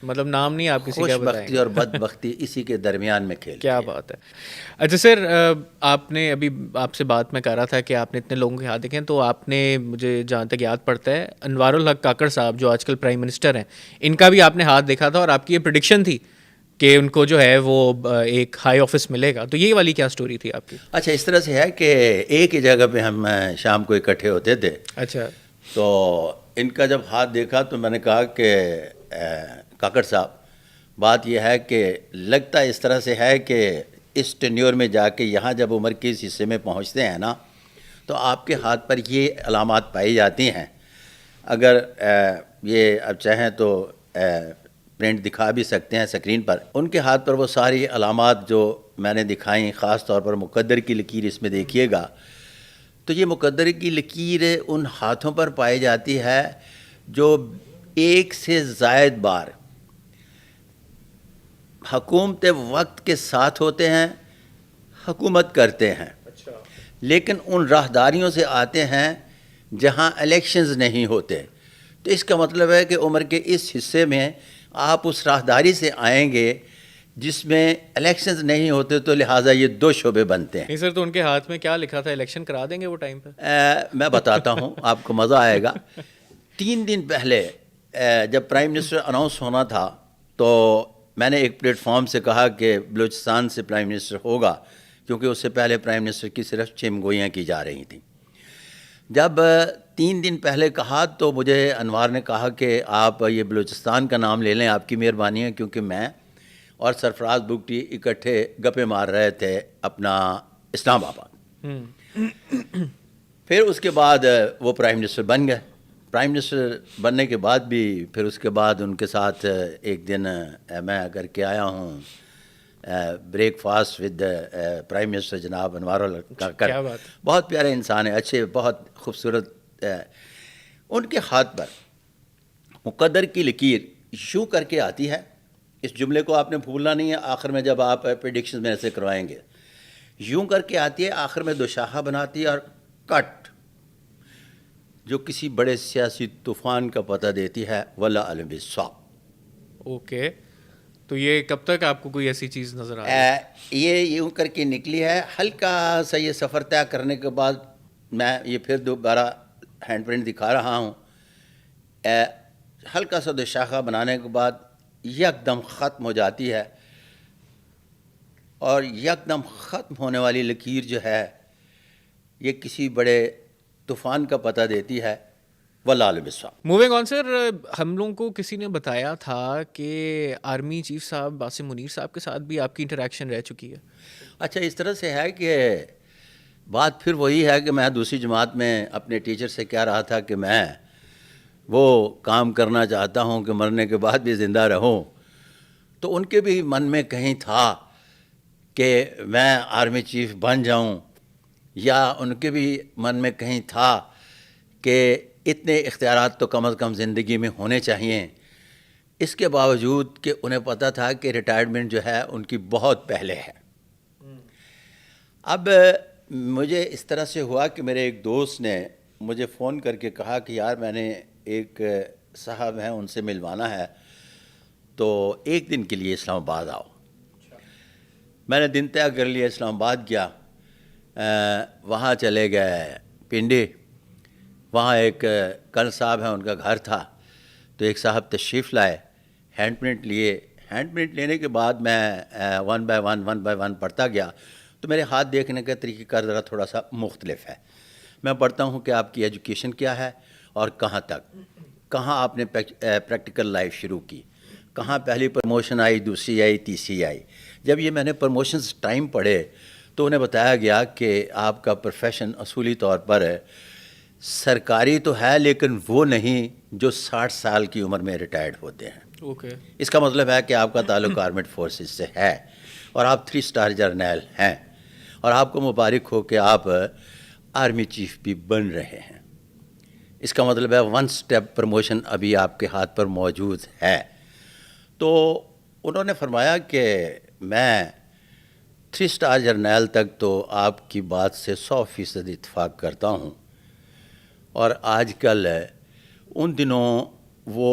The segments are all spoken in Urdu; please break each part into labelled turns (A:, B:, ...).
A: مطلب نام نہیں آپ کسی
B: خوش
A: کا بتائیں
B: بختی
A: گے.
B: اور بدبختی اسی کے درمیان میں کھیل.
A: کیا بات ہے. اچھا سر، آپ نے ابھی آپ سے بات میں کر رہا تھا کہ آپ نے اتنے لوگوں کے ہاتھ دیکھے ہیں، تو آپ نے مجھے جہاں تک یاد پڑتا ہے انوار الحق کاکڑ صاحب جو آج کل پرائم منسٹر ہیں، ان کا بھی آپ نے ہاتھ دیکھا تھا اور آپ کی یہ پریڈکشن تھی کہ ان کو جو ہے وہ ایک ہائی آفس ملے گا. تو یہ والی کیا سٹوری تھی آپ کی؟
B: اچھا، اس طرح سے ہے کہ ایک ہی جگہ پہ ہم شام کو اکٹھے ہوتے تھے.
A: اچھا.
B: تو ان کا جب ہاتھ دیکھا تو میں نے کہا کہ کاکڑ صاحب، بات یہ ہے کہ لگتا اس طرح سے ہے کہ اس ٹینیور میں جا کے یہاں جب عمر کے اس حصے میں پہنچتے ہیں نا، تو آپ کے ہاتھ پر یہ علامات پائی جاتی ہیں. اگر یہ اب چاہیں تو پرنٹ دکھا بھی سکتے ہیں اسکرین پر. ان کے ہاتھ پر وہ ساری علامات جو میں نے دکھائیں، خاص طور پر مقدر کی لکیر اس میں دیکھیے گا، تو یہ مقدر کی لکیر ان ہاتھوں پر پائی جاتی ہے جو ایک سے زائد بار حکومت وقت کے ساتھ ہوتے ہیں، حکومت کرتے ہیں، لیکن ان راہداریوں سے آتے ہیں جہاں الیکشنز نہیں ہوتے. تو اس کا مطلب ہے کہ عمر کے اس حصے میں آپ اس راہداری سے آئیں گے جس میں الیکشنز نہیں ہوتے، تو لہٰذا یہ دو شعبے بنتے ہیں.
A: نہیں سر، تو ان کے ہاتھ میں کیا لکھا تھا؟ الیکشن کرا دیں گے وہ ٹائم پہ؟
B: میں بتاتا ہوں، آپ کو مزہ آئے گا. 3 دن پہلے جب پرائم منسٹر اناؤنس ہونا تھا، تو میں نے ایک پلیٹ فارم سے کہا کہ بلوچستان سے پرائم منسٹر ہوگا، کیونکہ اس سے پہلے پرائم منسٹر کی صرف چمگوئیاں کی جا رہی تھیں. جب 3 دن پہلے کہا تو مجھے انوار نے کہا کہ آپ یہ بلوچستان کا نام لے لیں، آپ کی مہربانی ہے، کیونکہ میں اور سرفراز بگٹی اکٹھے گپے مار رہے تھے اپنا اسلام آباد. پھر اس کے بعد وہ پرائم منسٹر بن گئے. پرائم منسٹر بننے کے بعد بھی پھر اس کے بعد ان کے ساتھ ایک دن میں کر کے آیا ہوں break fast with prime minister جناب انوار الحق. بہت پیارے انسان ہیں، اچھے، بہت خوبصورت. ان کے ہاتھ پر مقدر کی لکیر یوں کر کے آتی ہے. اس جملے کو آپ نے بھولنا نہیں ہے آخر میں جب آپ پریڈکشن میں ایسے کروائیں گے. یوں کر کے آتی ہے، آخر میں 2 شاخہ بناتی ہے اور کٹ، جو کسی بڑے سیاسی طوفان کا پتہ دیتی ہے. واللہ علم بالصواب.
A: اوکے، تو یہ کب تک آپ کو کوئی ایسی چیز نظر آ رہی ہے؟
B: یہ یوں کر کے نکلی ہے. ہلکا سا یہ سفر طے کرنے کے بعد میں یہ پھر دوبارہ ہینڈ پرنٹ دکھا رہا ہوں. ہلکا سا 2 شاخہ بنانے کے بعد یک دم ختم ہو جاتی ہے، اور یک دم ختم ہونے والی لکیر جو ہے یہ کسی بڑے طوفان کا پتہ دیتی ہے. واللہ علم بالصواب.
A: موونگ آن سر، ہم لوگوں کو کسی نے بتایا تھا کہ آرمی چیف صاحب باسم منیر صاحب کے ساتھ بھی آپ کی انٹریکشن رہ چکی ہے.
B: اچھا، اس طرح سے ہے کہ بات پھر وہی ہے کہ میں دوسری جماعت میں اپنے ٹیچر سے کہہ رہا تھا کہ میں وہ کام کرنا چاہتا ہوں کہ مرنے کے بعد بھی زندہ رہوں. تو ان کے بھی من میں کہیں تھا کہ میں آرمی چیف بن جاؤں، یا ان کے بھی من میں کہیں تھا کہ اتنے اختیارات تو کم از کم زندگی میں ہونے چاہیے. اس کے باوجود کہ انہیں پتہ تھا کہ ریٹائرمنٹ جو ہے ان کی بہت پہلے ہے. اب مجھے اس طرح سے ہوا کہ میرے ایک دوست نے مجھے فون کر کے کہا کہ یار میں نے ایک صاحب ہیں ان سے ملوانا ہے، تو 1 دن کے لیے اسلام آباد آؤ. میں نے دن طے کر لیا، اسلام آباد گیا. وہاں چلے گئے پنڈی. وہاں ایک کرنل صاحب ہیں، ان کا گھر تھا. تو ایک صاحب تشریف لائے، ہینڈ پرنٹ لیے. ہینڈ پرنٹ لینے کے بعد میں 1 بائی 1 پڑھتا گیا. تو میرے ہاتھ دیکھنے کا طریقہ کار ذرا تھوڑا سا مختلف ہے. میں پڑھتا ہوں کہ آپ کی ایجوکیشن کیا ہے اور کہاں تک، کہاں آپ نے پریکٹیکل لائف شروع کی، کہاں پہلی پروموشن آئی، دوسری آئی، تیسری آئی. جب یہ میں نے پروموشنز ٹائم پڑھے تو انہیں بتایا گیا کہ آپ کا پروفیشن اصولی طور پر سرکاری تو ہے لیکن وہ نہیں جو 60 سال کی عمر میں ریٹائرڈ ہوتے ہیں.
A: اوکے.
B: اس کا مطلب ہے کہ آپ کا تعلق آرمڈ فورسز سے ہے اور آپ 3 اسٹار جرنیل ہیں، اور آپ کو مبارک ہو کہ آپ آرمی چیف بھی بن رہے ہیں. اس کا مطلب ہے 1 اسٹیپ پروموشن ابھی آپ کے ہاتھ پر موجود ہے. تو انہوں نے فرمایا کہ میں 3 اسٹار جرنیل تک تو آپ کی بات سے 100% اتفاق کرتا ہوں، اور آج کل ان دنوں وہ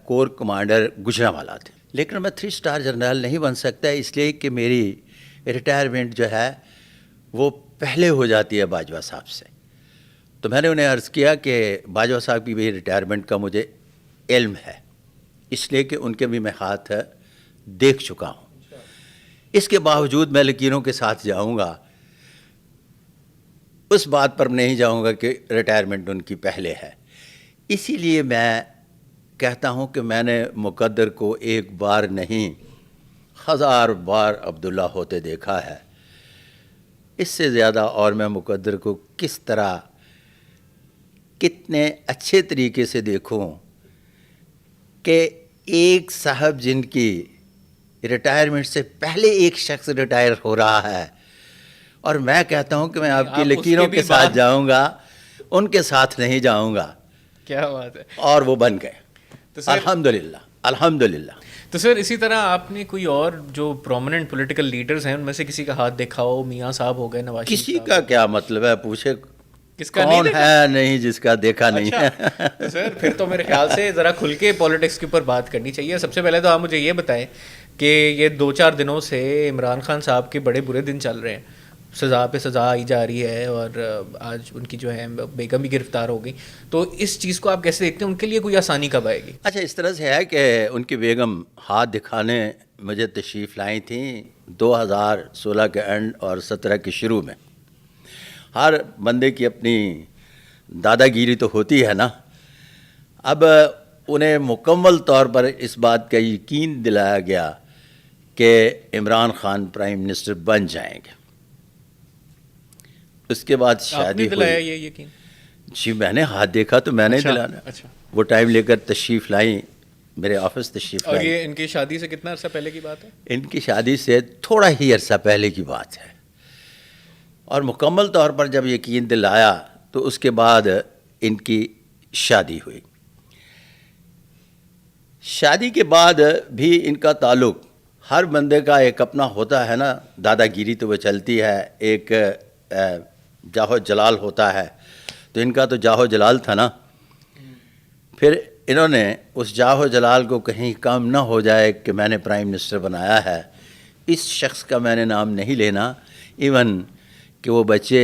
B: کور کمانڈر گجرانوالہ تھے، لیکن میں 3 اسٹار جنرل نہیں بن سکتا اس لیے کہ میری ریٹائرمنٹ جو ہے وہ پہلے ہو جاتی ہے باجوہ صاحب سے. تو میں نے انہیں عرض کیا کہ باجوہ صاحب کی بھی ریٹائرمنٹ کا مجھے علم ہے، اس لیے کہ ان کے بھی میں ہاتھ دیکھ چکا ہوں. اس کے باوجود میں لکیروں کے ساتھ جاؤں گا، اس بات پر نہیں جاؤں گا کہ ریٹائرمنٹ ان کی پہلے ہے. اسی لیے میں کہتا ہوں کہ میں نے مقدر کو ایک بار نہیں 1000 بار عبداللہ ہوتے دیکھا ہے. اس سے زیادہ اور میں مقدر کو کس طرح کتنے اچھے طریقے سے دیکھوں کہ ایک صاحب جن کی ریٹائرمنٹ سے پہلے ایک شخص ریٹائر ہو رہا ہے، اور میں کہتا ہوں کہ میں آپ کی لکیروں کے ساتھ جاؤں گا، ان کے ساتھ نہیں جاؤں گا.
A: کیا بات ہے.
B: اور وہ بن گئے الحمدللہ الحمدللہ.
A: تو سر اسی طرح آپ نے کوئی اور جو پرومیننٹ پولیٹیکل لیڈرز ہیں ان میں سے کسی کا ہاتھ دیکھا ہو؟ میاں صاحب ہو گئے، نواز شریف
B: کسی کا کیا مطلب ہے، پوچھے
A: کس کا
B: کون ہے نہیں جس کا دیکھا نہیں ہے.
A: تو سر پھر تو میرے خیال سے ذرا کھل کے پالیٹکس کے اوپر بات کرنی چاہیے. سب سے پہلے تو آپ مجھے یہ بتائیں کہ یہ 2-4 دنوں سے عمران خان صاحب کے بڑے برے دن چل رہے ہیں، سزا پہ سزا آئی جا رہی ہے، اور آج ان کی جو ہے بیگم بھی گرفتار ہو گئی. تو اس چیز کو آپ کیسے دیکھتے ہیں؟ ان کے لیے کوئی آسانی کب آئے گی؟
B: اچھا، اس طرح سے ہے کہ ان کی بیگم ہاتھ دکھانے مجھے تشریف لائی تھیں 2016 کے اینڈ اور 17 کے شروع میں. ہر بندے کی اپنی دادا گیری تو ہوتی ہے نا. اب انہیں مکمل طور پر اس بات کا یقین دلایا گیا کہ عمران خان پرائم منسٹر بن جائیں گے. اس کے بعد شادی
A: دلایا
B: ہوئی.
A: یہ یقین؟
B: جی میں نے ہاتھ دیکھا تو میں نے دلانا.
A: اچھا.
B: وہ ٹائم لے کر تشریف لائیں، میرے آفس تشریف
A: اور
B: لائیں.
A: یہ ان کی شادی سے کتنا عرصہ پہلے کی بات ہے؟
B: ان کی شادی سے تھوڑا ہی عرصہ پہلے کی بات ہے. اور مکمل طور پر جب یقین دلایا تو اس کے بعد ان کی شادی ہوئی. شادی کے بعد بھی ان کا تعلق، ہر بندے کا ایک اپنا ہوتا ہے نا، دادا گیری تو وہ چلتی ہے، ایک جاہو جلال ہوتا ہے. تو ان کا تو جاہو جلال تھا نا. پھر انہوں نے اس جاہو جلال کو کہیں کم نہ ہو جائے کہ میں نے پرائم منسٹر بنایا ہے، اس شخص کا میں نے نام نہیں لینا. ایون کہ وہ بچے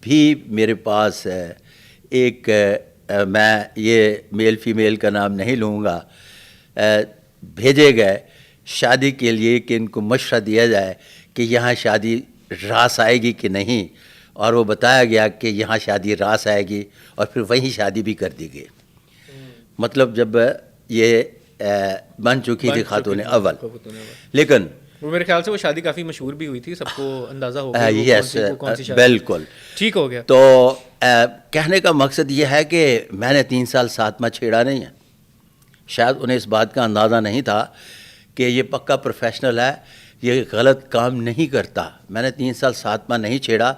B: بھی میرے پاس ایک میں یہ میل فیمیل کا نام نہیں لوں گا، بھیجے گئے شادی کے لیے کہ ان کو مشورہ دیا جائے کہ یہاں شادی راس آئے گی کہ نہیں. اور وہ بتایا گیا کہ یہاں شادی راس آئے گی، اور پھر وہیں شادی بھی کر دی گئی. مطلب جب یہ بن چکی تھی خاتون اول. لیکن
A: وہ میرے خیال سے وہ شادی کافی مشہور بھی ہوئی تھی، سب کو اندازہ ہو گیا
B: یس بالکل
A: ٹھیک ہو گیا.
B: تو کہنے کا مقصد یہ ہے کہ میں نے 3 سال ساتواں چھیڑا نہیں ہے. شاید انہیں اس بات کا اندازہ نہیں تھا کہ یہ پکا پروفیشنل ہے، یہ غلط کام نہیں کرتا. میں نے 3 سال ساتواں نہیں چھیڑا.